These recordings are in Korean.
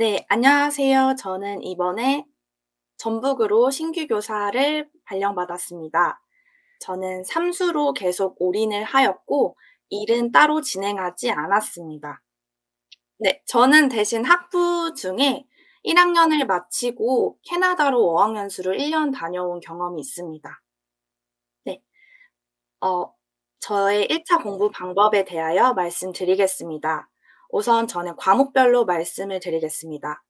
네, 안녕하세요. 저는 이번에 전북으로 신규 교사를 발령받았습니다. 저는 삼수로 계속 올인을 하였고, 일은 따로 진행하지 않았습니다. 네, 저는 대신 학부 중에 1학년을 마치고 캐나다로 어학연수를 1년 다녀온 경험이 있습니다. 네, 어, 저의 1차 공부 방법에 대하여 말씀드리겠습니다. 우선 저는 과목별로 말씀을 드리겠습니다.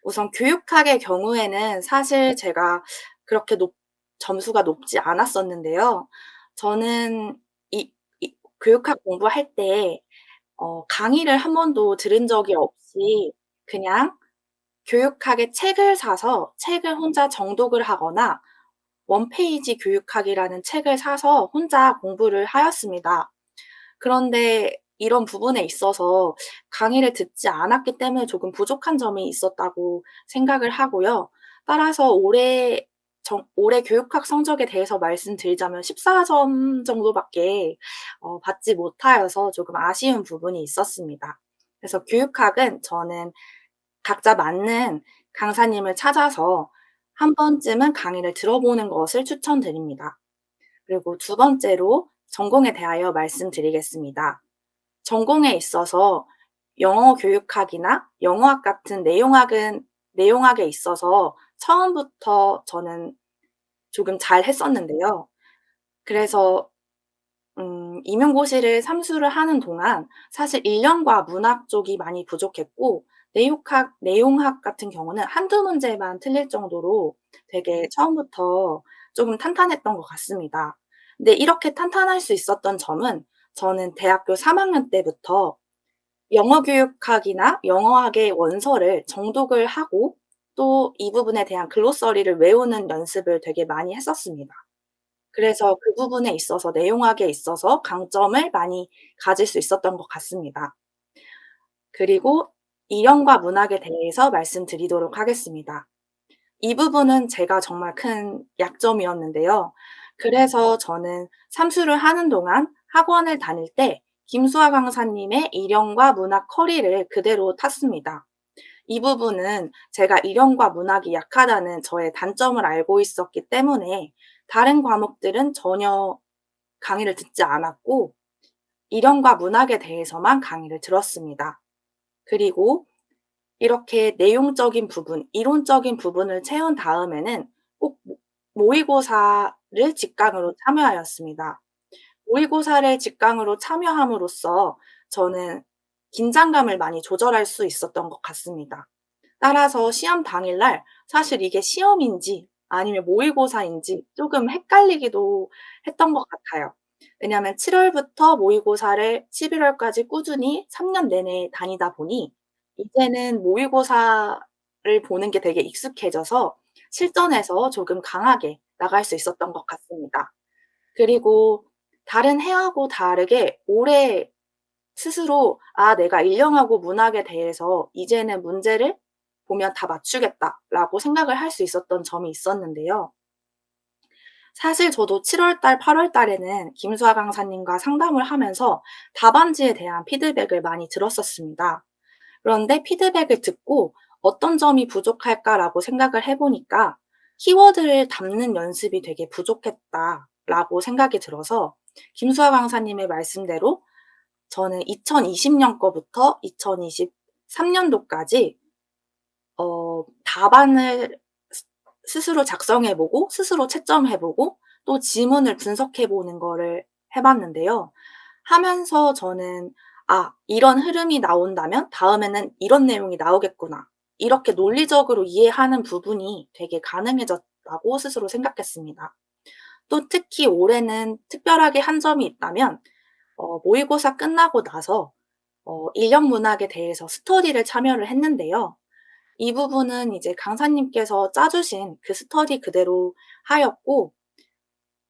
우선 교육학의 경우에는 사실 제가 그렇게 점수가 높지 않았었는데요. 저는 이 교육학 공부할 때 강의를 한 번도 들은 적이 없이 그냥 교육학의 책을 사서 책을 혼자 정독을 하거나 원페이지 교육학이라는 책을 사서 혼자 공부를 하였습니다. 그런데 이런 부분에 있어서 강의를 듣지 않았기 때문에 조금 부족한 점이 있었다고 생각을 하고요. 따라서 올해 교육학 성적에 대해서 말씀드리자면 14점 정도밖에 받지 못하여서 조금 아쉬운 부분이 있었습니다. 그래서 교육학은 저는 각자 맞는 강사님을 찾아서 한 번쯤은 강의를 들어보는 것을 추천드립니다. 그리고 두 번째로 전공에 대하여 말씀드리겠습니다. 전공에 있어서 영어 교육학이나 영어학 같은 내용학에 있어서 처음부터 저는 조금 잘했었는데요. 그래서 임용고시를 삼수를 하는 동안 사실 인령과 문학 쪽이 많이 부족했고, 내용학 같은 경우는 한두 문제만 틀릴 정도로 되게 처음부터 조금 탄탄했던 것 같습니다. 근데 이렇게 탄탄할 수 있었던 점은 저는 대학교 3 학년 때부터 영어 교육학이나 영어학의 원서를 정독을 하고 또 이 부분에 대한 글로서리를 외우는 연습을 되게 많이 했었습니다. 그래서 그 부분에 있어서 내용학에 있어서 강점을 많이 가질 수 있었던 것 같습니다. 그리고 일형과 문학에 대해서 말씀드리도록 하겠습니다. 이 부분은 제가 정말 큰 약점이었는데요. 그래서 저는 삼수를 하는 동안 학원을 다닐 때 김수아 강사님의 일형과 문학 커리를 그대로 탔습니다. 이 부분은 제가 일형과 문학이 약하다는 저의 단점을 알고 있었기 때문에 다른 과목들은 전혀 강의를 듣지 않았고 일형과 문학에 대해서만 강의를 들었습니다. 그리고 이렇게 내용적인 부분, 이론적인 부분을 채운 다음에는 꼭 모의고사를 직강으로 참여하였습니다. 모의고사를 직강으로 참여함으로써 저는 긴장감을 많이 조절할 수 있었던 것 같습니다. 따라서 시험 당일날 사실 이게 시험인지 아니면 모의고사인지 조금 헷갈리기도 했던 것 같아요. 왜냐하면 7 월부터 모의고사를 11 월까지 꾸준히 3년 내내 다니다 보니 이제는 모의고사를 보는 게 되게 익숙해져서 실전에서 조금 강하게 나갈 수 있었던 것 같습니다. 그리고 다른 해하고 다르게 올해 스스로 '아 내가 일령하고 문학에 대해서 이제는 문제를 보면 다 맞추겠다.'라고 생각을 할 수 있었던 점이 있었는데요. 사실 저도 7 월달, 8 월달에는 김수아 강사님과 상담을 하면서 답안지에 대한 피드백을 많이 들었었습니다. 그런데 피드백을 듣고 '어떤 점이 부족할까?'라고 생각을 해 보니까 '키워드를 담는 연습이 되게 부족했다.'라고 생각이 들어서 김수아 강사님의 말씀대로 저는 2020년 거부터 2023 년도까지 답안을 스스로 작성해 보고 스스로 채점해 보고 또 지문을 분석해 보는 거를 해 봤는데요. 하면서 저는 '아 이런 흐름이 나온다면 다음에는 이런 내용이 나오겠구나.' 이렇게 논리적으로 이해하는 부분이 되게 가능해졌다고 스스로 생각했습니다. 또 특히 올해는 특별하게 한 점이 있다면 모의고사 끝나고 나서 인력 문학에 대해서 스터디를 참여를 했는데요. 이 부분은 이제 강사님께서 짜 주신 그 스터디 그대로 하였고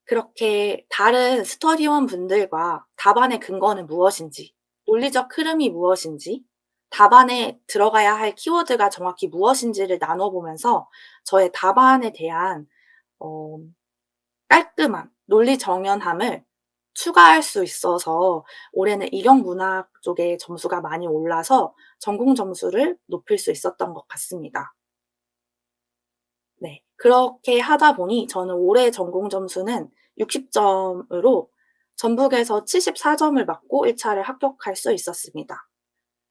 그렇게 다른 스터디원 분들과 답안의 근거는 무엇인지, 논리적 흐름이 무엇인지, 답안에 들어가야 할 키워드가 정확히 무엇인지를 나눠 보면서 저의 답안에 대한 어 깔끔함, 논리 정연함을 추가할 수 있어서 올해는 일용 문학 쪽에 점수가 많이 올라서 전공 점수를 높일 수 있었던 것 같습니다. 네. 그렇게 하다 보니 저는 올해 전공 점수는 60 점으로 전북에서 74 점을 받고 1 차를 합격할 수 있었습니다.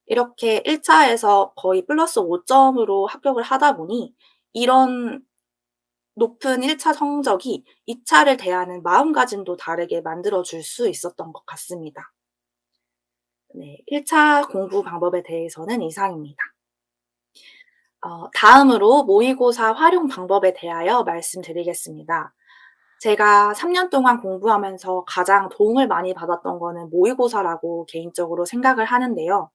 이렇게 1 차에서 거의 플러스 5 점으로 합격을 하다 보니 이런 높은 1차 성적이 2 차를 대하는 마음가짐도 다르게 만들어 줄 수 있었던 것 같습니다. 네. 1차 공부 방법에 대해서는 이상입니다. 다음으로 모의고사 활용 방법에 대하여 말씀드리겠습니다. 제가 3년 동안 공부하면서 가장 도움을 많이 받았던 거는 모의고사라고 개인적으로 생각을 하는데요.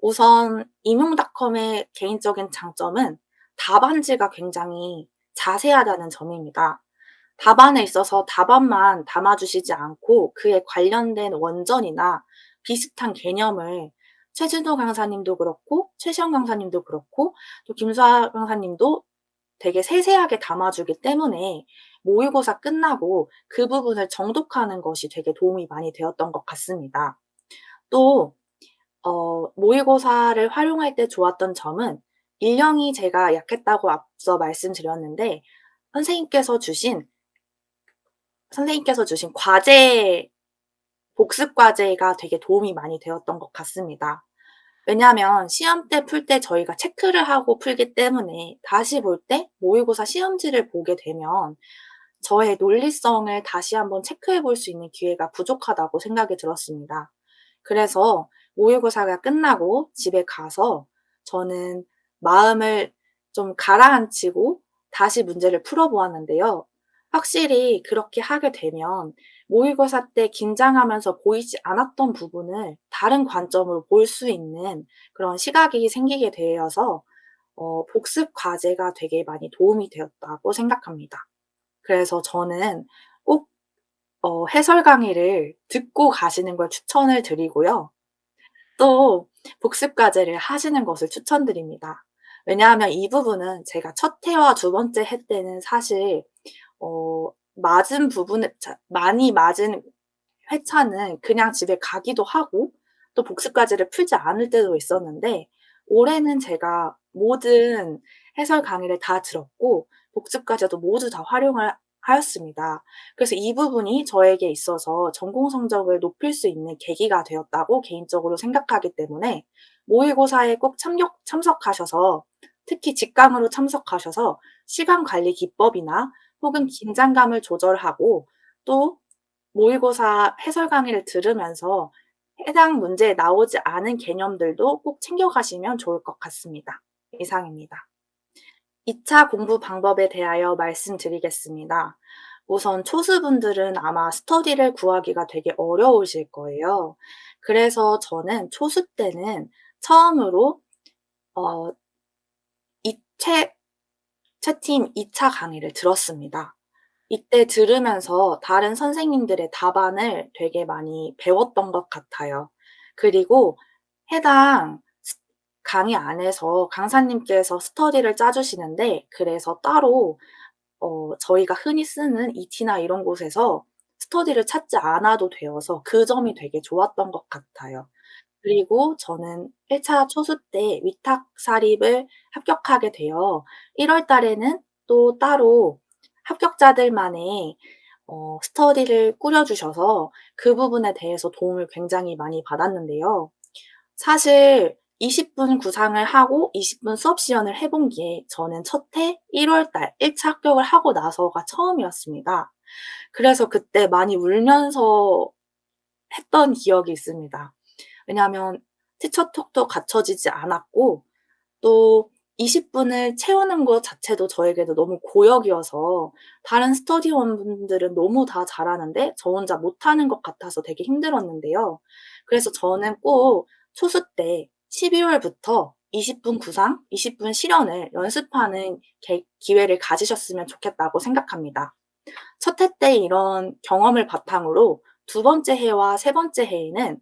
우선 임용닷컴의 개인적인 장점은 답안지가 굉장히 자세하다는 점입니다. 답안에 있어서 답안만 담아 주시지 않고 그에 관련된 원전이나 비슷한 개념을 최진호 강사님도 그렇고 최시영 강사님도 그렇고 또 김수아 강사님도 되게 세세하게 담아 주기 때문에 모의고사 끝나고 그 부분을 정독하는 것이 되게 도움이 많이 되었던 것 같습니다. 또 모의고사를 활용할 때 좋았던 점은 일령이 제가 약했다고 앞서 말씀드렸는데 선생님께서 주신 선생님께서 주신 과제 복습 과제가 되게 도움이 많이 되었던 것 같습니다. 왜냐하면 시험 때 풀 때 저희가 체크를 하고 풀기 때문에 다시 볼 때 모의고사 시험지를 보게 되면 저의 논리성을 다시 한번 체크해 볼 수 있는 기회가 부족하다고 생각이 들었습니다. 그래서 모의고사가 끝나고 집에 가서 저는 마음을 좀 가라앉히고 다시 문제를 풀어 보았는데요. 확실히 그렇게 하게 되면 모의고사 때 긴장하면서 보이지 않았던 부분을 다른 관점으로 볼 수 있는 그런 시각이 생기게 되어서 복습 과제가 되게 많이 도움이 되었다고 생각합니다. 그래서 저는 꼭 해설 강의를 듣고 가시는 걸 추천을 드리고요. 또 복습 과제를 하시는 것을 추천드립니다. 왜냐하면 이 부분은 제가 첫 해와 두 번째 해 때는 사실 맞은 부분을 많이 맞은 회차는 그냥 집에 가기도 하고 또 복습 과제를 풀지 않을 때도 있었는데 올해는 제가 모든 해설 강의를 다 들었고 복습 과제도 모두 다 활용을 하였습니다. 그래서 이 부분이 저에게 있어서 전공 성적을 높일 수 있는 계기가 되었다고 개인적으로 생각하기 때문에 모의고사에 꼭 참석하셔서 특히 직강으로 참석하셔서 시간 관리 기법이나 혹은 긴장감을 조절하고 또 모의고사 해설 강의를 들으면서 해당 문제에 나오지 않은 개념들도 꼭 챙겨 가시면 좋을 것 같습니다. 이상입니다. 2차 공부 방법에 대하여 말씀드리겠습니다. 우선 초수분들은 아마 스터디를 구하기가 되게 어려우실 거예요. 그래서 저는 초수 때는 처음으로 어 이 채팀 2차 강의를 들었습니다. 이때 들으면서 다른 선생님들의 답안을 되게 많이 배웠던 것 같아요. 그리고 해당 강의 안에서 강사님께서 스터디를 짜 주시는데 그래서 따로 저희가 흔히 쓰는 이티나 이런 곳에서 스터디를 찾지 않아도 되어서 그 점이 되게 좋았던 것 같아요. 그리고 저는 1차 초수 때 위탁 사립을 합격하게 되어 1월 달에는 또 따로 합격자들만의 스터디를 꾸려 주셔서 그 부분에 대해서 도움을 굉장히 많이 받았는데요. 사실 20분 구상을 하고 20분 수업 시연을 해본 게 저는 첫 해 1월 달 1차 합격을 하고 나서가 처음이었습니다. 그래서 그때 많이 울면서 했던 기억이 있습니다. 왜냐하면 티처톡도 갖춰지지 않았고 또 20 분을 채우는 것 자체도 저에게도 너무 고역이어서 다른 스터디원분들은 너무 다 잘하는데 저 혼자 못하는 것 같아서 되게 힘들었는데요. 그래서 저는 꼭 초수 때 12 월부터 20분 구상, 20분 실연을 연습하는 기회를 가지셨으면 좋겠다고 생각합니다. 첫 해 때 이런 경험을 바탕으로 두 번째 해와 세 번째 해에는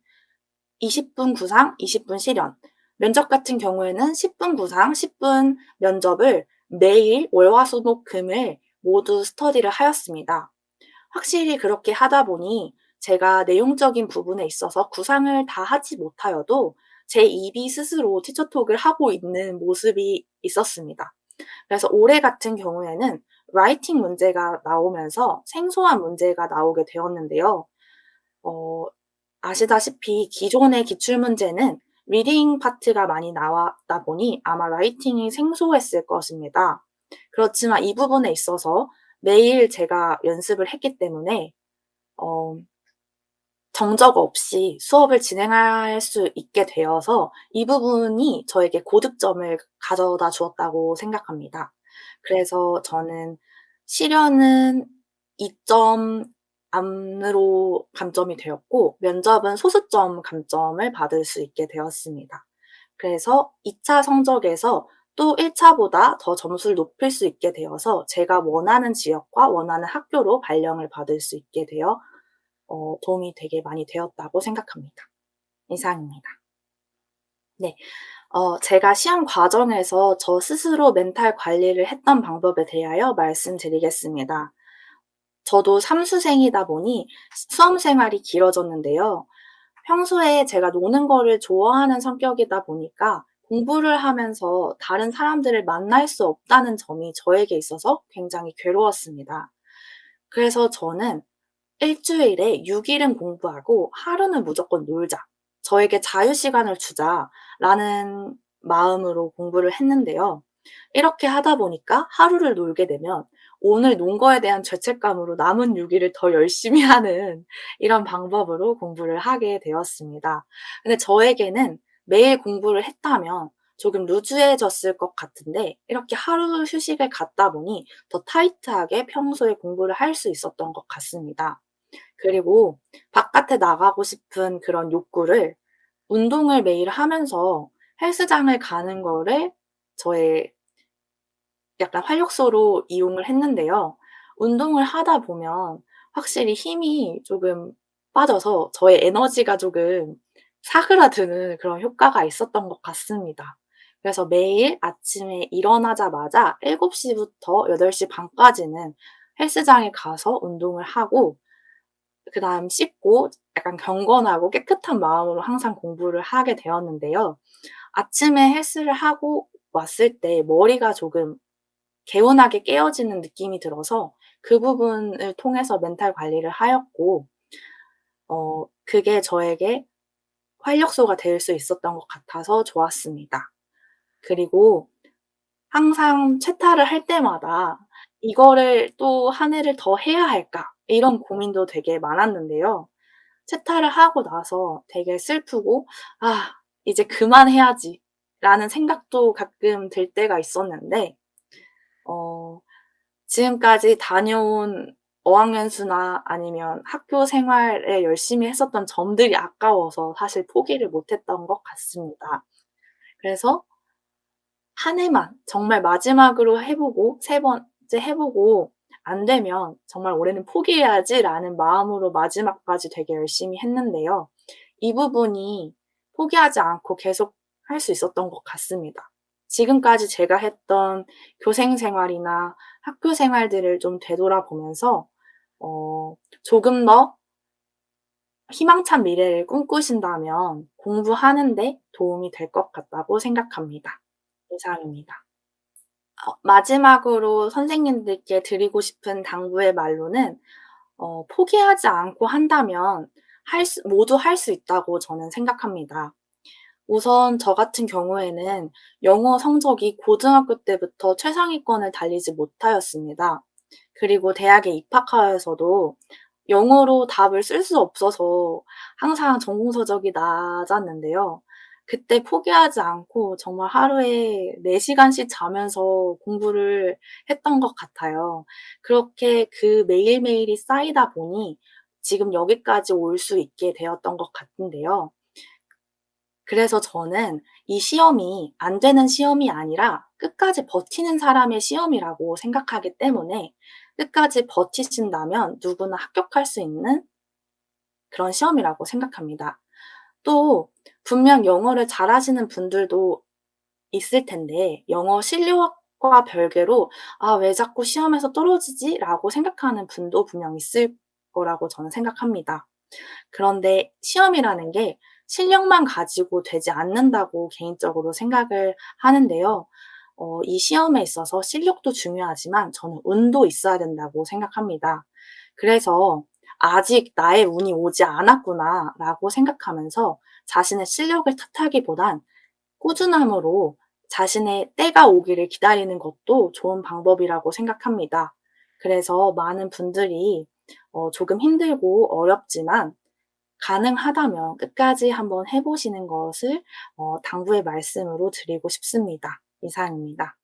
20분 구상, 20분 실연, 면접 같은 경우에는 10분 구상, 10분 면접을 매일 월, 화, 수, 목, 금을 모두 스터디를 하였습니다. 확실히 그렇게 하다 보니 제가 내용적인 부분에 있어서 구상을 다 하지 못하여도 제 입이 스스로 티처톡을 하고 있는 모습이 있었습니다. 그래서 올해 같은 경우에는 라이팅 문제가 나오면서 생소한 문제가 나오게 되었는데요. 어 아시다시피 기존의 기출 문제는 리딩 파트가 많이 나왔다 보니 아마 라이팅이 생소했을 것입니다. 그렇지만 이 부분에 있어서 매일 제가 연습을 했기 때문에 어 정적 없이 수업을 진행할 수 있게 되어서 이 부분이 저에게 고득점을 가져다 주었다고 생각합니다. 그래서 저는 실연은 2점 안으로 감점이 되었고 면접은 소수점 감점을 받을 수 있게 되었습니다. 그래서 2차 성적에서 또 1 차보다 더 점수를 높일 수 있게 되어서 제가 원하는 지역과 원하는 학교로 발령을 받을 수 있게 되어 도움이 되게 많이 되었다고 생각합니다. 이상입니다. 네. 제가 시험 과정에서 저 스스로 멘탈 관리를 했던 방법에 대하여 말씀드리겠습니다. 저도 삼수생이다 보니 수험 생활이 길어졌는데요. 평소에 제가 노는 거를 좋아하는 성격이다 보니까 공부를 하면서 다른 사람들을 만날 수 없다는 점이 저에게 있어서 굉장히 괴로웠습니다. 그래서 저는 일 주일에 6 일은 공부하고 하루는 무조건 놀자. 저에게 자유 시간을 주자라는 마음으로 공부를 했는데요. 이렇게 하다 보니까 하루를 놀게 되면 오늘 논 거에 대한 죄책감으로 남은 6 일을 더 열심히 하는 이런 방법으로 공부를 하게 되었습니다. 근데 저에게는 매일 공부를 했다면 조금 루즈해졌을 것 같은데 이렇게 하루 휴식을 갖다 보니 더 타이트하게 평소에 공부를 할 수 있었던 것 같습니다. 그리고 바깥에 나가고 싶은 그런 욕구를 운동을 매일 하면서 헬스장을 가는 거를 저의 약간 활력소로 이용을 했는데요. 운동을 하다 보면 확실히 힘이 조금 빠져서 저의 에너지가 조금 사그라드는 그런 효과가 있었던 것 같습니다. 그래서 매일 아침에 일어나자마자 7시 부터 8시 반까지는 헬스장에 가서 운동을 하고 그다음 씻고 약간 경건하고 깨끗한 마음으로 항상 공부를 하게 되었는데요. 아침에 헬스를 하고 왔을 때 머리가 조금 개운하게 깨어지는 느낌이 들어서 그 부분을 통해서 멘탈 관리를 하였고 그게 저에게 활력소가 될 수 있었던 것 같아서 좋았습니다. 그리고 항상 채탈을 할 때마다 '이거를 또 한 해를 더 해야 할까?' 이런 고민도 되게 많았는데요. 채탈을 하고 나서 되게 슬프고 '아 이제 그만해야지.'라는 생각도 가끔 들 때가 있었는데 어 지금까지 다녀온 어학연수나 아니면 학교 생활에 열심히 했었던 점들이 아까워서 사실 포기를 못 했던 것 같습니다. 그래서 한 해만 정말 마지막으로 해 보고 세 번째 해 보고 '안 되면 정말 올해는 포기해야지.'라는 마음으로 마지막까지 되게 열심히 했는데요. 이 부분이 포기하지 않고 계속 할 수 있었던 것 같습니다. 지금까지 제가 했던 교생 생활이나 학교 생활들을 좀 되돌아보면서 조금 더 희망찬 미래를 꿈꾸신다면 공부하는 데 도움이 될 것 같다고 생각합니다. 이상입니다. 마지막으로 선생님들께 드리고 싶은 당부의 말로는 포기하지 않고 한다면 모두 할 수 있다고 저는 생각합니다. 우선 저 같은 경우에는 영어 성적이 고등학교 때부터 최상위권을 달리지 못하였습니다. 그리고 대학에 입학하여서도 영어로 답을 쓸 수 없어서 항상 전공 서적이 낮았는데요. 그때 포기하지 않고 정말 하루에 4 시간씩 자면서 공부를 했던 것 같아요. 그렇게 그 매일매일이 쌓이다 보니 지금 여기까지 올 수 있게 되었던 것 같은데요. 그래서 저는 이 시험이 안 되는 시험이 아니라 끝까지 버티는 사람의 시험이라고 생각하기 때문에 끝까지 버티신다면 누구나 합격할 수 있는 그런 시험이라고 생각합니다. 또 분명 영어를 잘하시는 분들도 있을 텐데 영어 실력과 별개로 '아 왜 자꾸 시험에서 떨어지지?'라고 생각하는 분도 분명 있을 거라고 저는 생각합니다. 그런데 시험이라는 게 실력만 가지고 되지 않는다고 개인적으로 생각을 하는데요. 이 시험에 있어서 실력도 중요하지만 저는 운도 있어야 된다고 생각합니다. 그래서 '아직 나의 운이 오지 않았구나.'라고 생각하면서 자신의 실력을 탓하기보단 꾸준함으로 자신의 때가 오기를 기다리는 것도 좋은 방법이라고 생각합니다. 그래서 많은 분들이 조금 힘들고 어렵지만 가능하다면 끝까지 한번 해 보시는 것을 당부의 말씀으로 드리고 싶습니다. 이상입니다.